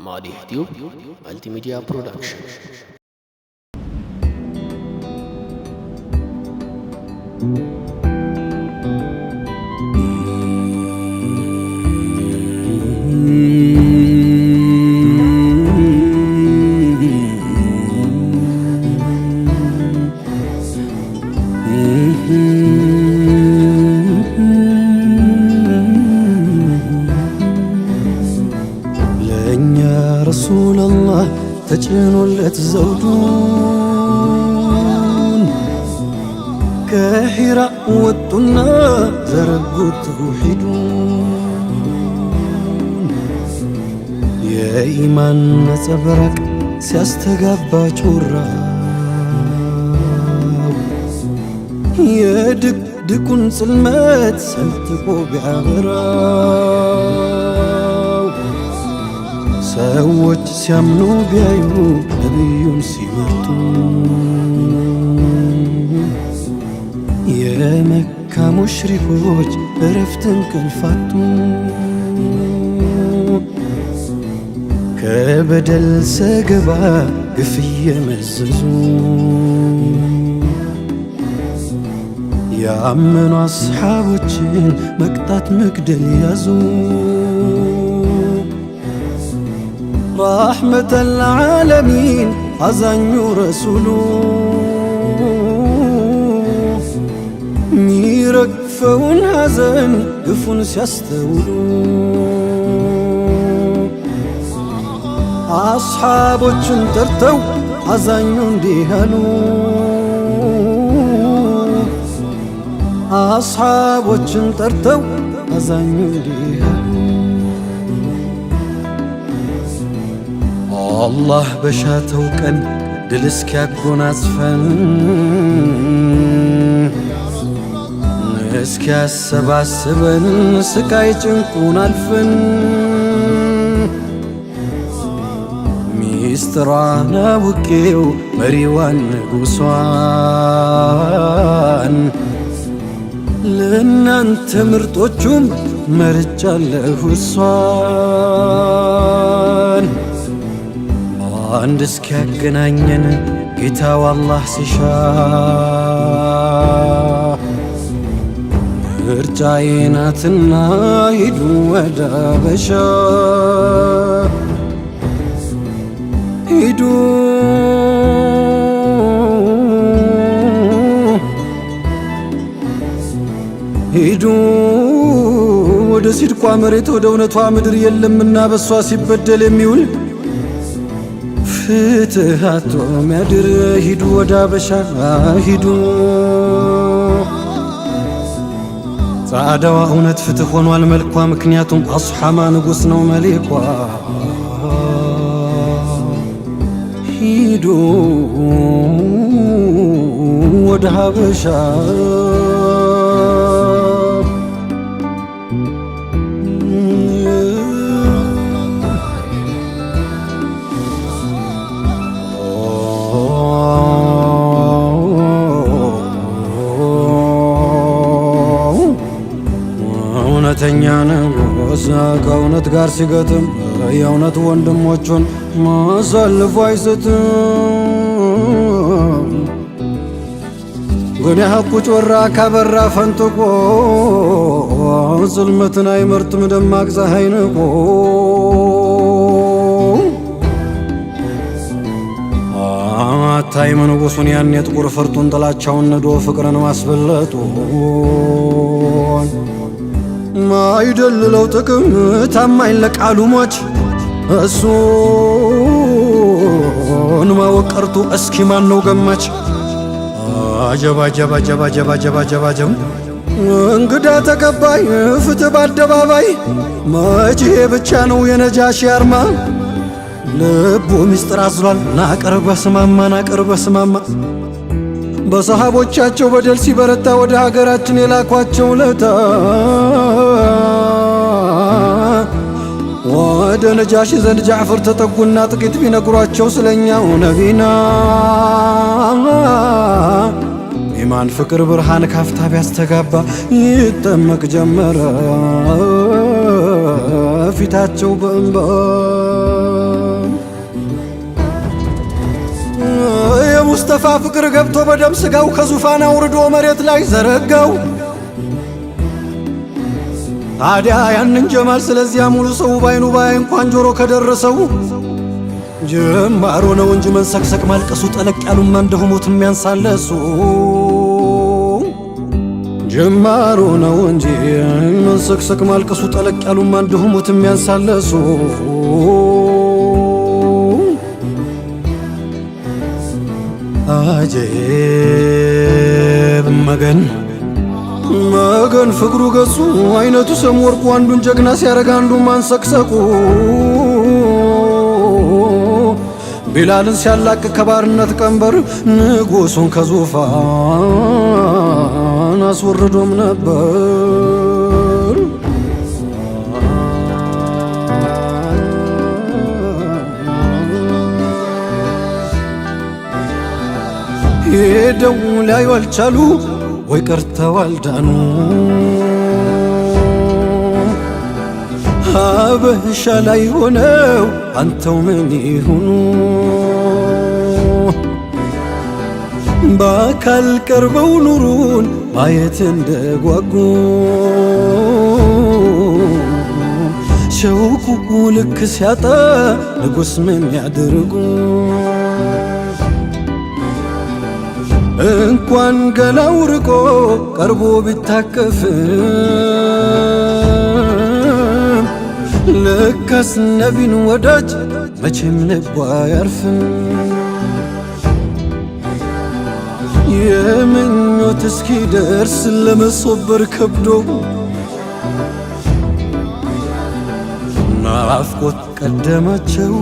ማዲህ ቲዩብ መልቲሚዲያ ፕሮዳክሽን رسول الله تجنولت زودون كحراء وطنا زرقوا توحيدون يا إيمان نتبرك سيستقبى جورا يا دكون سلمات سلتقوا بعبرا ሰዎች ሲያምኑ ቢያዩ ነቢዩን ሲመርጡ የመካ ሙሽሪኮች እረፍት እንቅልፍ አጡ። ከበደል ሰገባ ግፍ እየመዘዙ ያመኑ አስሓቦችን መቅጣት መግደል ያዙ። رحمة العالمين أزانيو رسولو ميرك فون هزن قفون سيستولو أصحابو ترتو أزانيو ديهالو أصحابو ترتو أزانيو ديهالو الله بشاتو كان دلسك يكون أسفن نسك السبع سبن سكاي تنكون الفن ميسترانا وكيو مريوان قوسوان لأن أنت مرتوجم مرجال حسوان عند سكاك جناين جيتا والله سشا ارجعيناتنا هيدو ودا بشا هيدو هيدو ودا سيدكو عمريت ودا ونتوا مدر يلمنا بسوا سيبدل يميول فتحاتو مدر هيدو ودا بشا هيدو صعدوا اونت فتخون والملكوا مكنياتهم اصحما نغسنو مليكوا هيدو ودا بشا ከእውነት ጋር ሲገጥም የእውነት ወንድሞቹን ማሳልፎ አይስትም። ግን የሐቁ ጮራ ካበራ ፈንጥቆ ጽልመትን አይመርጥም ደማቅ ፀሐይ ንቆ። አታይም ንጉሡን ያኔ ጥቁር ፍርጡን ጥላቻውን ነዶ ፍቅርን ማስበለጡን ማይደልለው ጥቅም ታማኝ ለቃሉ ሟች እሱን ማወቅ ቀርቶ እስኪ ማን ነው ገማች? አጀባ ጀባ ጀባ ጀባ ጀባ ጀባ ጀባ እንግዳ ተቀባይ ፍትህ በአደባባይ መቼ ብቻ ነው የነጃሺ አርማ ልቡ ሚስጥር አዝሏል ናቀርበ ስማማ ናቀርበ ስማማ በሰሃቦቻቸው በደል ሲበረታ ወደ ሀገራችን የላኳቸው ለታ ወደ ነጃሺ ዘንድ ጃዕፈር ተጠጉና ጥቂት ቢነግሯቸው ስለኛው ነቢና ኢማን ፍቅር ብርሃን ካፍታ ቢያስተጋባ ይጠመቅ ጀመረ ፊታቸው በእንባ ሙስጠፋ ፍቅር ገብቶ በደም ስጋው ከዙፋን አውርዶ መሬት ላይ ዘረጋው። ታዲያ ያንን ጀማል ስለዚያ ሙሉ ሰው ባይኑ ባይ እንኳን ጆሮ ከደረሰው ጅማሮ ነው እንጂ መንሰክሰክ ማልቀሱ ጠለቅ ያሉማ እንደሁ ሞት የሚያንሳለሱ ጅማሮ ነው እንጂ መንሰክሰክ ማልቀሱ ጠለቅ ያሉማ እንደሁ ሞት የሚያንሳለሱ አጀብ መገን ፍቅሩ ገጹ አይነቱ ሰም ወርቁ አንዱን ጀግና ሲያረጋ አንዱን ማንሰክሰቁ ቢላልን ሲያላቅ ከባርነት ቀንበር ንጉሱን ከዙፋን አስወርዶም ነበር። ሄደው ላዩ አልቻሉ ወይ ቀርተዋል ዳኑ ሀበሻ ላይ ሆነው አንተው ምን ይሁኑ በአካል ቀርበው ኑሩን ማየት እንደጓጉ ሸውቁ ልክ ሲያጣ ንጉስ ምን ያድርጉ እንኳን ገላው ርቆ ቀርቦ ቢታቀፍ ለካስ ነቢን ወዳጅ መቼም ልቡ አያርፍም የምኞት እስኪደርስ ለመሶበር ከብዶ ናፍቆት ቀደማቸው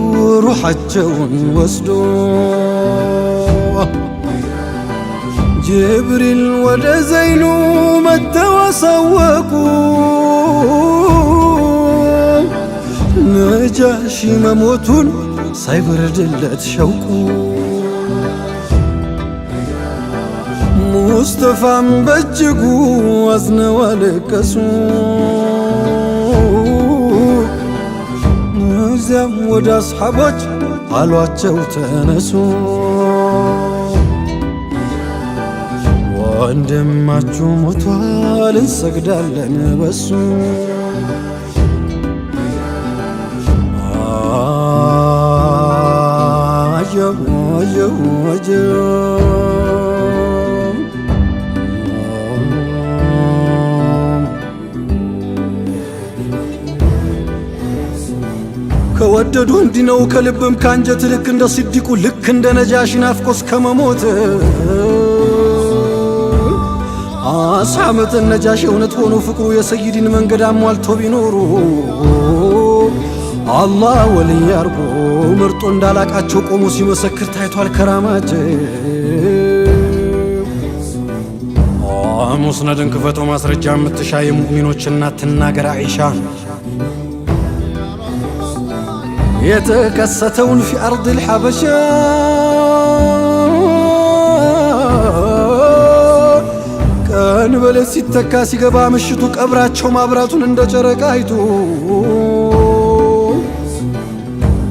ሩሓቸውን ወስዶ ጅብሪል ወደ ዘይኑ መተው አሳወቁ ነጃሺ መሞቱን ሳይበረድለት ሸውቁ ሙስጠፋም በእጅጉ አዝነው አለቀሱ እዚያም ወደ አስሓቦች አሏቸው ተነሱ ወንድማችሁ ሞቷል እንሰግዳለን በሱ አጀብ አጀብ አጀብ ከወደዱ እንዲህ ነው ከልብም ካንጀት ልክ እንደ ሲዲቁ ልክ እንደ ነጃሺ ናፍቆስ ከመሞት አስሐመት ነጃሺ እውነት ሆኖ ፍቅሩ የሰይዲን መንገድ አሟልቶ ቢኖሩ አላህ ወልይ አርጎ ምርጦ እንዳላቃቸው ቆሞ ሲመሰክር ታይቷል ከራማቸው ሙስነድን ክፈቶ ማስረጃ የምትሻ የሙእሚኖች እናት ትናገር አይሻ የተከሰተውን ፊ አርድ ልሐበሻ ቀን በሌት ሲተካ ሲገባ ምሽቱ ቀብራቸው ማብራቱን እንደ ጨረቃ አይቶ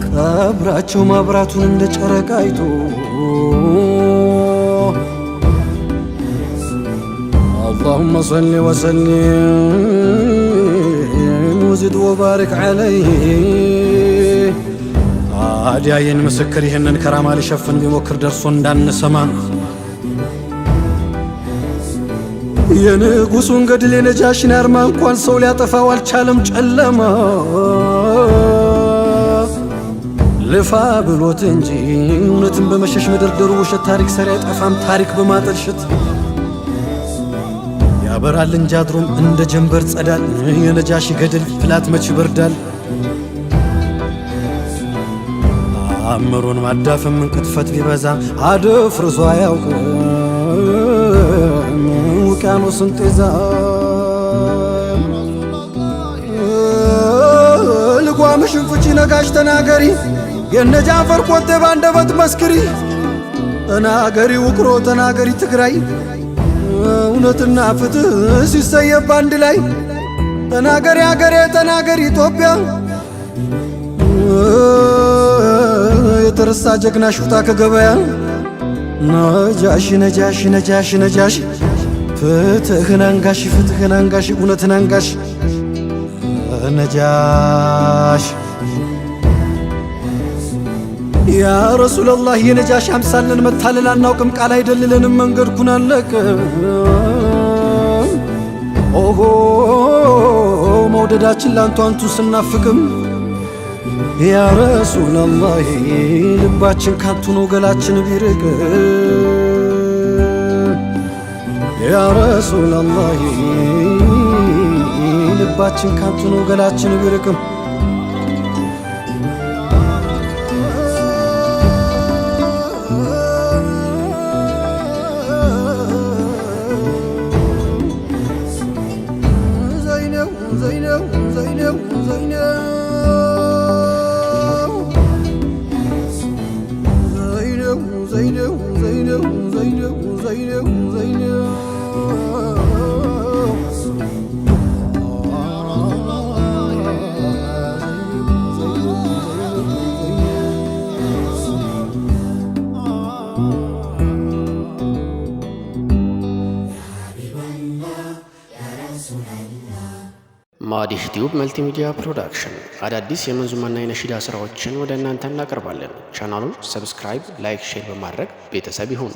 ቀብራቸው ማብራቱን እንደ ጨረቃ አይቶ اللهم صل وسلم وزد وبارك عليه ታዲያየን ምስክር ይህንን ከራማ ሊሸፍን ቢሞክር ደርሶ እንዳንሰማ የንጉሱን ገድል የነጃሽን አርማ እንኳን ሰው ሊያጠፋው አልቻለም ጨለማ ልፋ ብሎት እንጂ እውነትን በመሸሽ መደርደሩ ውሸት ታሪክ ሰሪ አይጠፋም ታሪክ በማጠልሸት ያበራል እንጂ አድሮም እንደ ጀንበር ጸዳል የነጃሺ ገድል ፍላት መች ይበርዳል አምሮን ማዳፍም ቅጥፈት ቢበዛ አደፍርሶ አያውቅም ውቅያኖስን ጤዛ ልጓምሽን ፍቺ ነጋሽ ተናገሪ የነ ጃፈር ቆጤ ባንደበት መስክሪ ተናገሪ ውቅሮ ተናገሪ ትግራይ እውነትና ፍትህ ሲሰየብ ባንድ ላይ ተናገሪ አገሬ ተናገሪ ኢትዮጵያ የተረሳ ጀግና ሹታ ከገበያ ነጃሺ ነጃሺ ነጃሺ ነጃሺ ፍትህን አንጋሽ ፍትህን አንጋሽ እውነትን አንጋሽ ነጃሽ ያ ረሱላላህ የነጃሽ አምሳልን መታለል አናውቅም ቃል አይደልልንም መንገድኩን አለቀ ኦሆ መውደዳችን ላንቱ አንቱ ስናፍቅም ያ ረሱላላህ ልባችን ካንቱ ነው ገላችን ቢርቅ ያ ረሱላላህ ልባችን ካንቱ ነው ገላችን ቢርቅም ማዲህ ቲዩብ መልቲሚዲያ ፕሮዳክሽን አዳዲስ የመንዙማና የነሺዳ ስራዎችን ወደ እናንተ እናቀርባለን። ቻናሉን ሰብስክራይብ፣ ላይክ፣ ሼር በማድረግ ቤተሰብ ይሁኑ።